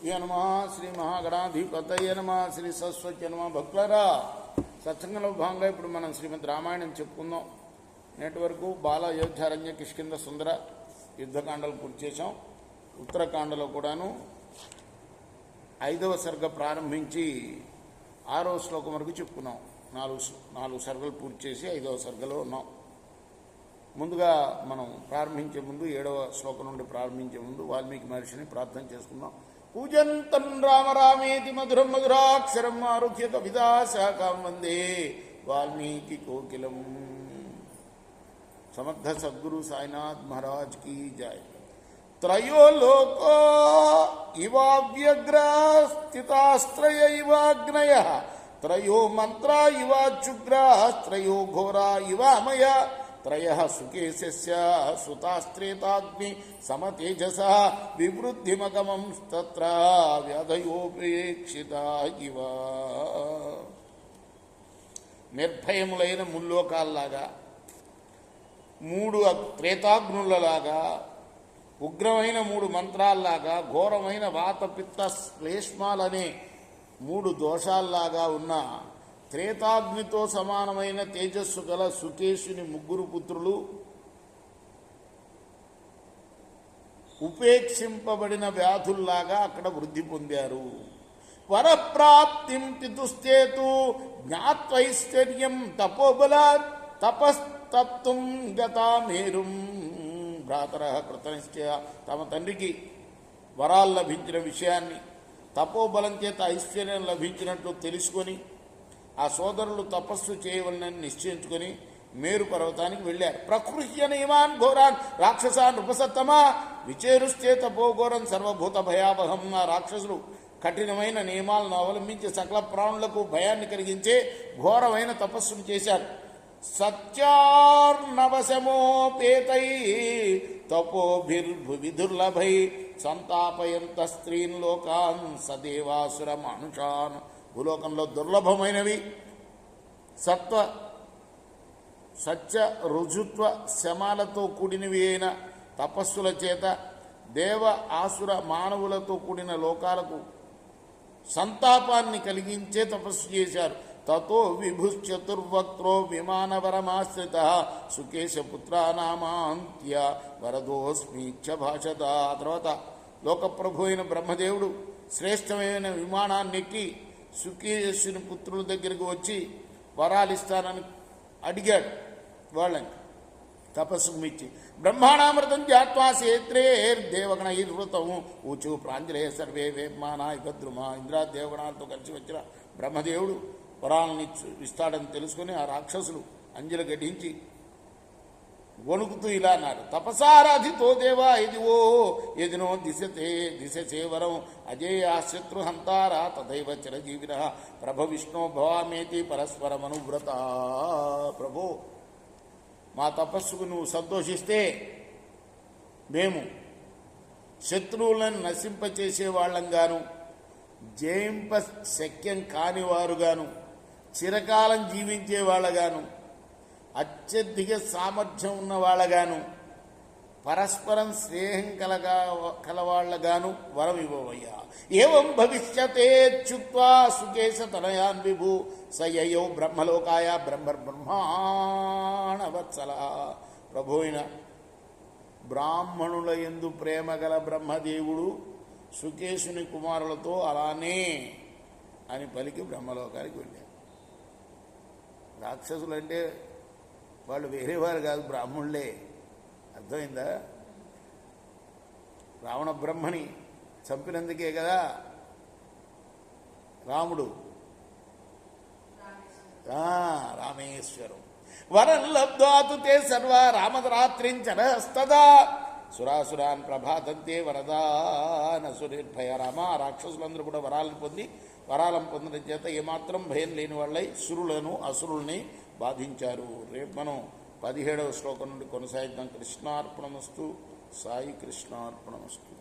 నమ శ్రీ మహాగణాధిపతయ నమ శ్రీ సరస్వతి నమ. భక్తులారా, సత్సంగంలో భాగంగా ఇప్పుడు మనం శ్రీమద్ రామాయణం చెప్పుకుందాం. నేటి వరకు బాల అయోధ్యారణ్య కిష్కింధ సుందర యుద్ధకాండలు పూర్తి చేశాం. ఉత్తరకాండలో కూడాను 5వ సర్గ ప్రారంభించి 6వ శ్లోకం వరకు చెప్పుకున్నాం. నాలుగు సర్గలు పూర్తి చేసి 5వ సర్గలో ఉన్నాం. ముందుగా మనం ప్రారంభించే ముందు 7వ శ్లోకం నుండి ప్రారంభించే ముందు వాల్మీకి మహర్షిని ప్రార్థన చేసుకుందాం. పూజంతం రామ రామేతి మధురం మధురాక్షరం ఆరుహ్య కవితా శాఖాం వందే వాల్మీకి కోకిలం. సమర్థ సద్గురు సాయినాథ్ మహారాజ్ की जय. त्रयो लोको इवाव्यग्र स्थितास्त्रय इवाग्नयः त्रयो मंत्रा इवाच्युग्राः त्रयो घोरा इवामय त्रयः सुकेशस्य सुतास्त्रेताग्नि समतेजसः विवृद्धिमगमं तत्र व्याधयोपेक्षिता इव. నిర్భయములైన ముల్లోకాల్లాగా, 3 త్రేతాగ్నులలాగా, ఉగ్రమైన 3 మంత్రాల్లాగా, ఘోరమైన వాత పిత్త శ్లేష్మాలనే 3 దోషాల్లాగా ఉన్న త్రేతాగ్నితో సమానమైన తేజస్సు గల సుకేశుని 3 పుత్రులు ఉపేక్షింపబడిన వ్యాధుల్లాగా అక్కడ వృద్ధి పొందారు. వరప్రాప్తిం తితుస్తేతు జ్ఞాత్వైశ్వర్యం తపోబలాత్ తపస్తప్తుం గతామేరుం. భ్రాతరః కృతనిశ్చయ, తమ తండ్రికి వరాలు లభించిన విషయాన్ని, తపోబలం చేత ఐశ్వర్యం లభించినట్లు తెలుసుకొని ఆ సోదరులు తపస్సు చేయవలనని నిశ్చయించుకొని మేరు పర్వతానికి వెళ్ళారు. ప్రకృహ్య నియమాన్ ఘోరాన్ రాక్షసాన్ ఉపసత్తమా విచేరుస్తే తపోఘోరం సర్వభూత భయావహం. ఆ రాక్షసులు కఠినమైన నియమాలను అవలంబించి సకల ప్రాణులకు భయాన్ని కలిగించే ఘోరమైన తపస్సును చేశారు. సత్యార్ణవశమోపేతై తపోభిర్భువిదుర్లభై సంతాపయంత స్త్రీన్ లోకాన్ సదేవాసుర మానుషాన్. భూలోకంలో దుర్లభమైనవి సత్య రుజుత్వ శమాలతో కూడినవి అయిన తపస్సుల చేత దేవ ఆసుర మానవులతో కూడిన లోకాలకు సంతాపాన్ని కలిగించే తపస్సు చేశారు. తతో విభుశ్చతుర్వక్త్రో విమానవరమాశ్రిత సుకేశపుత్రానామాంత్య వరదోస్మీక్ష భాషత. ఆ తర్వాత లోకప్రభు అయిన బ్రహ్మదేవుడు శ్రేష్టమైన విమానాన్ని ఎక్కి సుకేశుని పుత్రుల దగ్గరికి వచ్చి వరాలిస్తానని అడిగాడు. వాళ్ళని తపస్సుకు మెచ్చి బ్రహ్మాణామృతం జాత్వా సేత్రేర్దేవగణైర్వృతం ఊచు ప్రాంజలయ సర్వే వేమానా ఇభద్రుమ. ఇంద్రా దేవగణాలతో కలిసి వచ్చిన బ్రహ్మదేవుడు వరాలని ఇస్తాడని తెలుసుకుని ఆ రాక్షసులు అంజలి గడించి వణుకుతూ ఇలా అన్నారు. తపసారాధితో దేవా ఇదివో ఎదినో దిశతే వరం అజేయ శత్రుహంతారా తథైవ చిరజీవిన ప్రభ విష్ణు భవామేతి పరస్పరమనువ్రత. ప్రభు, మా తపస్సుకు నువ్వు సంతోషిస్తే మేము శత్రువులను నశింపచేసే వాళ్ళంగాను, జయింప శక్యం కానివారుగాను, చిరకాలం జీవించే వాళ్ళగాను, అత్యధిక సామర్థ్యం ఉన్న వాళ్ళగాను, పరస్పరం స్నేహం కలవాళ్లగాను వరం ఇవ్వవయ్యా. ఏవం భవిష్యతేచ్యుక్త్వా సుకేశ తనయాన్ విభు సయయౌ బ్రహ్మలోకాయ బ్రహ్మణవత్సల. ప్రభు అయిన బ్రాహ్మణుల యందు ప్రేమ గల బ్రహ్మదేవుడు సుకేశుని కుమారులతో అలానే అని పలికి బ్రహ్మలోకానికి వెళ్ళారు. రాక్షసులంటే వాళ్ళు వేరేవారు కాదు, బ్రాహ్మణులే. అర్థమైందా? రావణ బ్రహ్మని చంపినందుకే కదా రాముడు రామేశ్వరం వరం లబ్ధ్వాతు తే సర్వ రామరాత్రించనస్తదా సురాసురాన్ ప్రభాతంతే వరదానసునిర్భయ. రామ, రాక్షసులందరూ కూడా వరాలను పొందడం చేత ఏమాత్రం భయం లేని వాళ్ళై సురులను అసురుల్ని బాధించారు. రేపు మనం 17వ శ్లోకం నుండి కొనసాగిద్దాం. కృష్ణార్పణమస్తు. సాయి కృష్ణార్పణమస్తు.